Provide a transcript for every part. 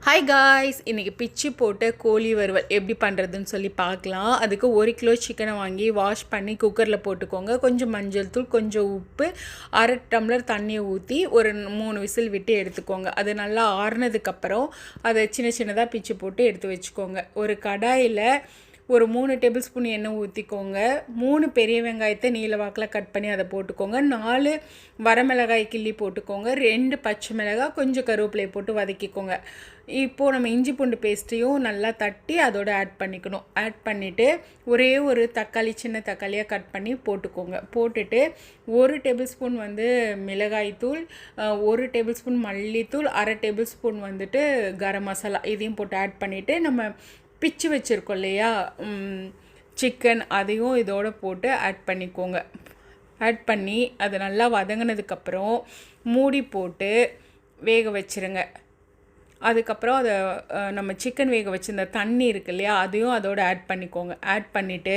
Hi guys, இன்றைக்கி பிச்சு போட்டு கோழி வறுவல் எப்படி பண்ணுறதுன்னு சொல்லி பார்க்கலாம். அதுக்கு 1 கிலோ சிக்கனை வாங்கி வாஷ் பண்ணி குக்கரில் போட்டுக்கோங்க. கொஞ்சம் மஞ்சள் தூள், கொஞ்சம் உப்பு, 1/2 டம்ளர் தண்ணியை ஊற்றி ஒரு 3 விசில் விட்டு எடுத்துக்கோங்க. அது நல்லா ஆறுனதுக்கப்புறம் அதை சின்ன சின்னதாக பிச்சு போட்டு எடுத்து வச்சுக்கோங்க. ஒரு கடாயில் ஒரு 3 டேபிள் ஸ்பூன் எண்ணெய் ஊற்றிக்கோங்க. 3 பெரிய வெங்காயத்தை நீல வாக்கில் கட் பண்ணி அதை போட்டுக்கோங்க. 4 வரமிளகாய் கிள்ளி போட்டுக்கோங்க. 2 பச்சை மிளகாய், கொஞ்சம் கருவேப்பிலையை போட்டு வதக்கிக்கோங்க. இப்போது நம்ம இஞ்சி பூண்டு பேஸ்ட்டையும் நல்லா தட்டி அதோடு ஆட் பண்ணிக்கணும். ஆட் பண்ணிவிட்டு ஒரே ஒரு தக்காளி, சின்ன தக்காளியாக கட் பண்ணி போட்டுக்கோங்க. போட்டுட்டு 1 டேபிள் ஸ்பூன் மிளகாய்த்தூள், 1 டேபிள் ஸ்பூன் மல்லித்தூள், 1/2 டேபிள் ஸ்பூன் கரம் மசாலா இதையும் போட்டு ஆட் பண்ணிவிட்டு நம்ம பிச்சு வச்சுருக்கோம் இல்லையா சிக்கன், அதையும் இதோடு போட்டு ஆட் பண்ணிக்கோங்க. ஆட் பண்ணி அது நல்லா வதங்கினதுக்கப்புறம் மூடி போட்டு வேக வச்சுருங்க. அதுக்கப்புறம் அதை நம்ம சிக்கன் வேக வச்சுருந்த தண்ணி இருக்கு இல்லையா, அதையும் அதோடு ஆட் பண்ணிக்கோங்க. ஆட் பண்ணிவிட்டு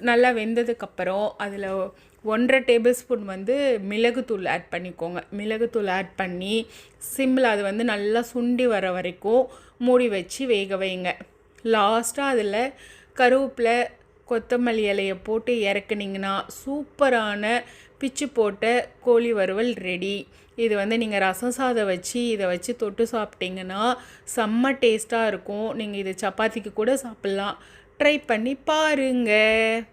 நல்லா வெந்ததுக்கப்புறம் அதில் 1/2 டேபிள் ஸ்பூன் மிளகுத்தூள் ஆட் பண்ணிக்கோங்க. மிளகுத்தூள் ஆட் பண்ணி சிம்மில் அது நல்லா சுண்டி வர வரைக்கும் மூடி வச்சு வேக வைங்க. லாஸ்ட்டாக அதில் கருவேப்பிலை, கொத்தமல்லி இலையை போட்டு இறக்குனிங்கன்னா சூப்பரான பிச்சு போட்ட கோழி வறுவல் ரெடி. இது நீங்கள் ரசம் சாதம் வச்சு இதை வச்சு தொட்டு சாப்பிட்டிங்கன்னா செம்ம டேஸ்ட்டாக இருக்கும். நீங்கள் இது சப்பாத்திக்கு கூட சாப்பிட்லாம். ட்ரை பண்ணி பாருங்கள்.